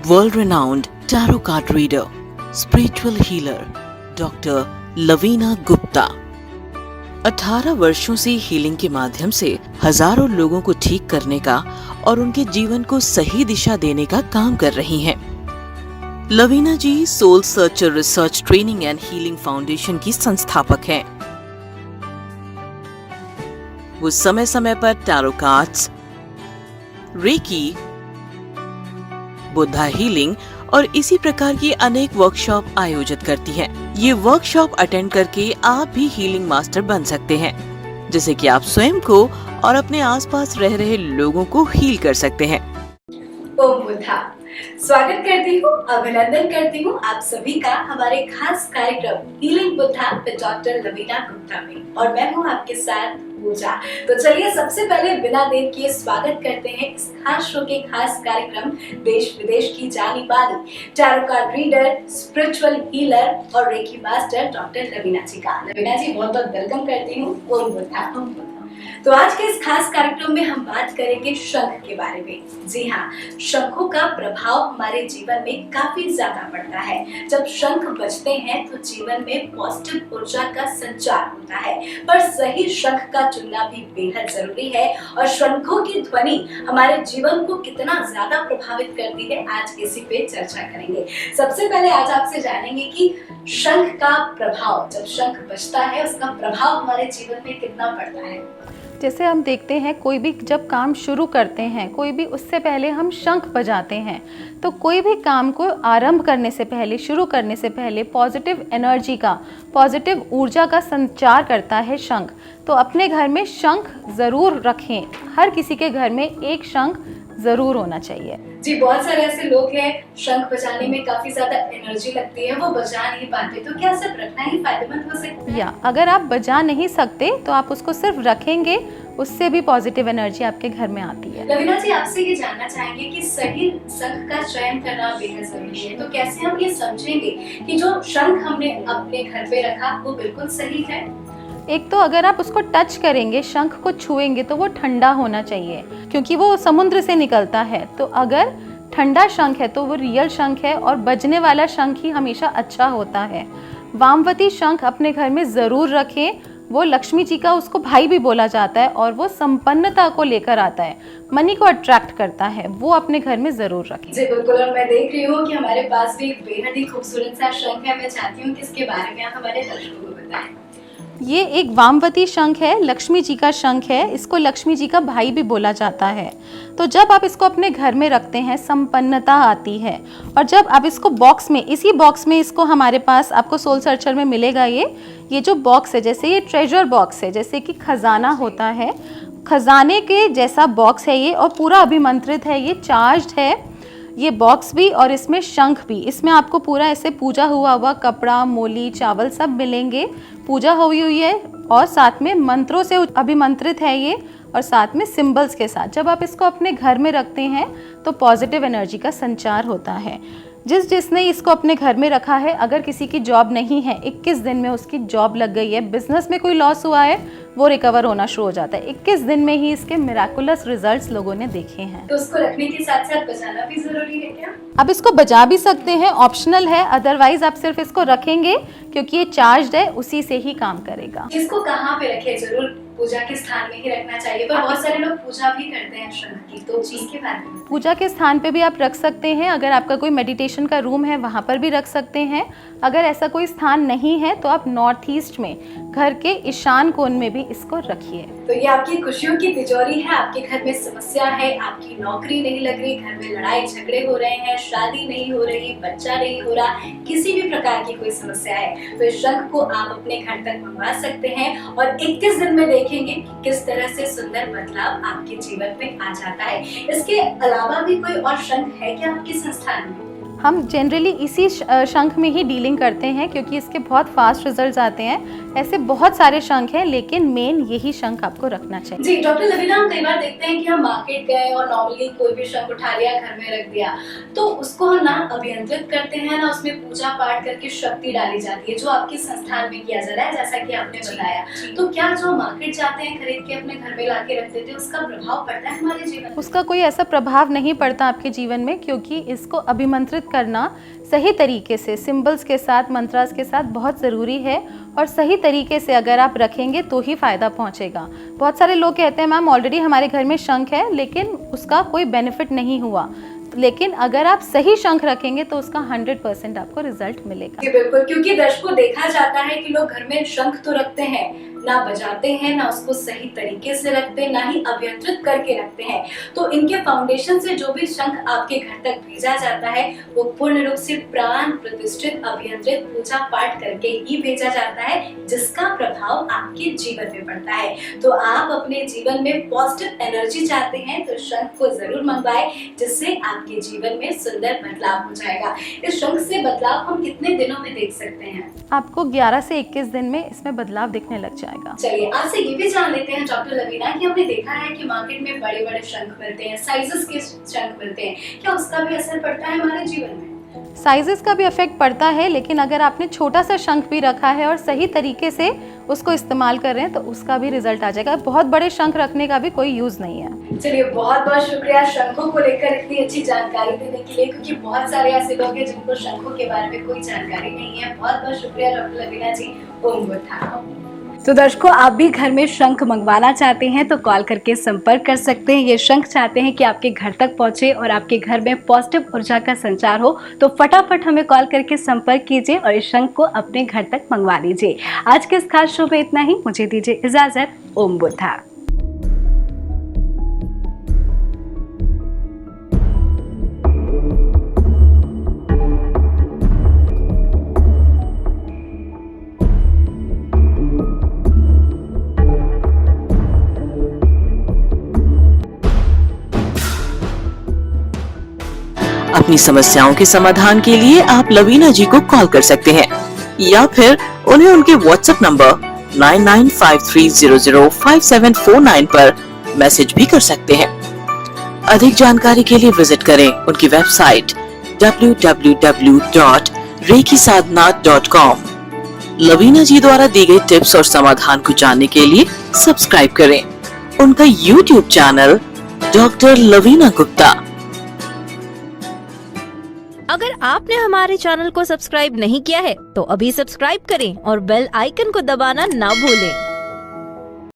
world-renowned tarot card reader, spiritual healer, Dr. Lavina Gupta 18 वर्षों से healing के माध्यम से हजारों लोगों को ठीक करने का और उनके जीवन को सही दिशा देने का काम कर रही हैं। Laveena ji soul searcher research training and healing foundation की संस्थापक हैं। वो समय समय पर tarot cards, reiki, Buddha healing और इसी प्रकार की अनेक वर्कशॉप आयोजित करती हैं। ये वर्कशॉप अटेंड करके आप भी हीलिंग मास्टर बन सकते हैं, जिससे कि आप स्वयं को और अपने आसपास रह रहे लोगों को हील कर सकते हैं। ओम बुद्धा, स्वागत करती हूँ, अभिनंदन करती हूँ आप सभी का हमारे खास कार्यक्रम healing Buddha with doctor Lavina Gupta में, और मैं हूँ आपके साथ पूजा। तो चलिए सबसे पहले बिना देर किए स्वागत करते हैं इस खास शो के खास कार्यक्रम देश विदेश की जानी मानी tarot card reader, spiritual healer और रेकी मास्टर डॉक्टर लवीना जी का। लवीना जी बहुत बहुत वेलकम करती हूँ। ओम बुद्धा। तो आज के इस खास कार्यक्रम में हम बात करेंगे शंख के बारे में। जी हाँ, शंखों का प्रभाव हमारे जीवन में काफी ज्यादा पड़ता है। जब शंख बजते हैं तो जीवन में पॉजिटिव ऊर्जा का संचार होता है, पर सही शंख का चुनना भी बेहद जरूरी है। और शंखों की ध्वनि हमारे जीवन को कितना ज्यादा प्रभावित करती है, आज इसी पे चर्चा करेंगे। सबसे पहले आज आपसे जानेंगे कि शंख का प्रभाव, जब शंख बजता है उसका प्रभाव हमारे जीवन में कितना पड़ता है। जैसे हम देखते हैं कोई भी जब काम शुरू करते हैं, कोई भी उससे पहले हम शंख बजाते हैं। तो कोई भी काम को आरंभ करने से पहले, शुरू करने से पहले पॉजिटिव एनर्जी का, पॉजिटिव ऊर्जा का संचार करता है शंख। तो अपने घर में शंख ज़रूर रखें। हर किसी के घर में एक शंख ज़रूर होना चाहिए। जी, बहुत सारे ऐसे लोग हैं शंख बजाने में काफी ज्यादा एनर्जी लगती है, वो बजा नहीं पाते, तो क्या सिर्फ रखना ही फायदेमंद हो सकता है? या अगर आप बजा नहीं सकते तो आप उसको सिर्फ रखेंगे, उससे भी पॉजिटिव एनर्जी आपके घर में आती है। लवीना जी, आपसे ये जानना चाहेंगे कि सही शंख का चयन करना बेहद जरूरी है। तो कैसे हम ये समझेंगे कि जो शंख हमने अपने घर पे रखा वो बिल्कुल सही है? एक तो अगर आप उसको टच करेंगे, शंख को छुएंगे, तो वो ठंडा होना चाहिए, क्योंकि वो समुद्र से निकलता है। तो अगर ठंडा शंख है तो वो रियल शंख है, और बजने वाला शंख ही हमेशा अच्छा होता है। वामवती शंख अपने घर में ज़रूर रखें। वो लक्ष्मी जी का उसको भाई भी बोला जाता है, और वो संपन्नता को लेकर आता है, मनी को अट्रैक्ट करता है। वो अपने घर में ज़रूर रखें। जी बिल्कुल, और मैं देख रही हूँ कि हमारे पास भी एक बेहद ही खूबसूरत सा शंख है। मैं चाहती हूँ कि इसके बारे में आप हमारे दर्शकों को बताएं। ये एक वामवती शंख है, लक्ष्मी जी का शंख है। इसको लक्ष्मी जी का भाई भी बोला जाता है। तो जब आप इसको अपने घर में रखते हैं, संपन्नता आती है। और जब आप इसको बॉक्स में, इसी बॉक्स में इसको हमारे पास आपको सोल सर्चर में मिलेगा। ये जो बॉक्स है, जैसे ये ट्रेजर बॉक्स है, जैसे कि खजाना होता है, खजाने के जैसा बॉक्स है ये, और पूरा अभिमंत्रित है, ये चार्ज्ड है ये बॉक्स भी, और इसमें शंख भी। इसमें आपको पूरा ऐसे पूजा हुआ कपड़ा, मोली, चावल सब मिलेंगे, पूजा हुई है, और साथ में मंत्रों से अभिमंत्रित है ये, और साथ में सिंबल्स के साथ। जब आप इसको अपने घर में रखते हैं तो पॉजिटिव एनर्जी का संचार होता है। जिसने इसको अपने घर में रखा है, अगर किसी की जॉब नहीं है, 21 दिन में उसकी जॉब लग गई है, बिजनेस में कोई लॉस हुआ है, वो रिकवर होना शुरू हो जाता है। 21 दिन में ही इसके मिराकुलस रिजल्ट्स लोगों ने देखे हैं। तो उसको रखने के साथ साथ बजाना भी जरूरी है क्या? अब इसको बजा भी सकते हैं, ऑप्शनल है। अदरवाइज आप सिर्फ इसको रखेंगे, क्योंकि ये चार्ज्ड है, उसी से ही काम करेगा। इसको कहाँ पे रखे? जरूर पूजा के स्थान में ही रखना चाहिए, पर बहुत सारे लोग पूजा भी करते हैं शंख की, तो चीज के बारे में। पूजा के स्थान पे भी आप रख सकते हैं। अगर आपका कोई मेडिटेशन का रूम है, वहाँ पर भी रख सकते हैं। अगर ऐसा कोई स्थान नहीं है तो आप नॉर्थ ईस्ट में, घर के ईशान कोण में भी इसको रखिए। तो ये आपकी खुशियों की तिजोरी है। आपके घर में समस्या है, आपकी नौकरी नहीं लग रही, घर में लड़ाई झगड़े हो रहे हैं, शादी नहीं हो रही, बच्चा नहीं हो रहा, किसी भी प्रकार की कोई समस्या है, तो इस शंख को आप अपने घर तक मंगवा सकते हैं, और 21 दिन में देखेंगे कि किस तरह से सुंदर बदलाव आपके जीवन में आ जाता है। इसके अलावा भी कोई और शंख है क्या आपके संस्थान में? हम जनरली इसी शंख में ही डीलिंग करते हैं क्योंकि इसके बहुत फास्ट रिजल्ट्स आते हैं। ऐसे बहुत सारे शंख हैं लेकिन मेन यही शंख आपको रखना चाहिए। जी डॉक्टर लवीना, हम कई बार देखते हैं कि हम मार्केट गए और नॉर्मली कोई भी शंख उठा लिया, घर में रख दिया, तो उसको हम ना अभियंत्रित करते हैं ना उसमें पूजा पाठ करके शक्ति डाली जाती है, जो आपके संस्थान में किया जा रहा है जैसा कि आपने बताया। तो क्या जो मार्केट जाते हैं खरीद के अपने घर में ला के रख देते हैं, उसका प्रभाव पड़ता है हमारे जीवन में? उसका कोई ऐसा प्रभाव नहीं पड़ता आपके जीवन में, क्योंकि इसको अभिमंत्रित करना सही तरीके से सिंबल्स के साथ, मंत्रास के साथ बहुत ज़रूरी है। और सही तरीके से अगर आप रखेंगे तो ही फ़ायदा पहुंचेगा। बहुत सारे लोग कहते हैं मैम ऑलरेडी हमारे घर में शंख है लेकिन उसका कोई बेनिफिट नहीं हुआ, लेकिन अगर आप सही शंख रखेंगे तो उसका 100% आपको रिजल्ट मिलेगा। जी बिल्कुल, क्योंकि दर्शकों देखा जाता है कि लोग घर में शंख तो रखते हैं, ना बजाते हैं, ना उसको सही तरीके से रखते हैं, ना ही अभियंत्रित करके रखते हैं। तो इनके फाउंडेशन से जो भी शंख आपके घर तक भेजा जाता है वो पूर्ण रूप से प्राण प्रतिष्ठित अभियंत्रित पूजा पाठ करके ही भेजा जाता है, जिसका प्रभाव आपके जीवन में पड़ता है। तो आप अपने जीवन में पॉजिटिव एनर्जी चाहते हैं तो शंख को जरूर मंगवाएं, जिससे आपके जीवन में सुंदर बदलाव हो जाएगा। इस शंख से बदलाव हम कितने दिनों में देख सकते हैं? आपको 11 से 21 दिन में इसमें बदलाव दिखने लग जाएगा। चलिए आपसे ये भी जान लेते हैं डॉक्टर लवीना कि हमने देखा है कि मार्केट में बड़े बड़े शंख मिलते हैं, साइजेस के शंख मिलते हैं, क्या उसका भी असर पड़ता है हमारे जीवन में? साइजेस का भी इफेक्ट पड़ता है, लेकिन अगर आपने छोटा सा शंख भी रखा है और सही तरीके से उसको इस्तेमाल कर रहे हैं तो उसका भी रिजल्ट आ जाएगा। बहुत बड़े शंख रखने का भी कोई यूज नहीं है। चलिए बहुत बहुत शुक्रिया शंखों को लेकर इतनी अच्छी जानकारी देने के लिए, क्योंकि बहुत सारे ऐसे लोग हैं जिनको शंखों के बारे में कोई जानकारी नहीं है। बहुत बहुत शुक्रिया डॉक्टर लवीना जी। ओम बुद्धा। तो दर्शकों, आप भी घर में शंख मंगवाना चाहते हैं तो कॉल करके संपर्क कर सकते हैं। ये शंख चाहते हैं कि आपके घर तक पहुंचे और आपके घर में पॉजिटिव ऊर्जा का संचार हो, तो फटाफट हमें कॉल करके संपर्क कीजिए और इस शंख को अपने घर तक मंगवा लीजिए। आज के इस खास शो में इतना ही, मुझे दीजिए इजाजत। ओम बुद्धा। अपनी समस्याओं के समाधान के लिए आप लवीना जी को कॉल कर सकते हैं या फिर उन्हें उनके व्हाट्सएप नंबर 9953005749 पर मैसेज भी कर सकते हैं। अधिक जानकारी के लिए विजिट करें उनकी वेबसाइट www.reikisadhna.com। लवीना जी द्वारा दी गई टिप्स और समाधान को जानने के लिए सब्सक्राइब करें उनका YouTube channel doctor Lavina Gupta. अगर आपने हमारे चैनल को सब्सक्राइब नहीं किया है तो अभी सब्सक्राइब करें और बेल आइकन को दबाना ना भूलें।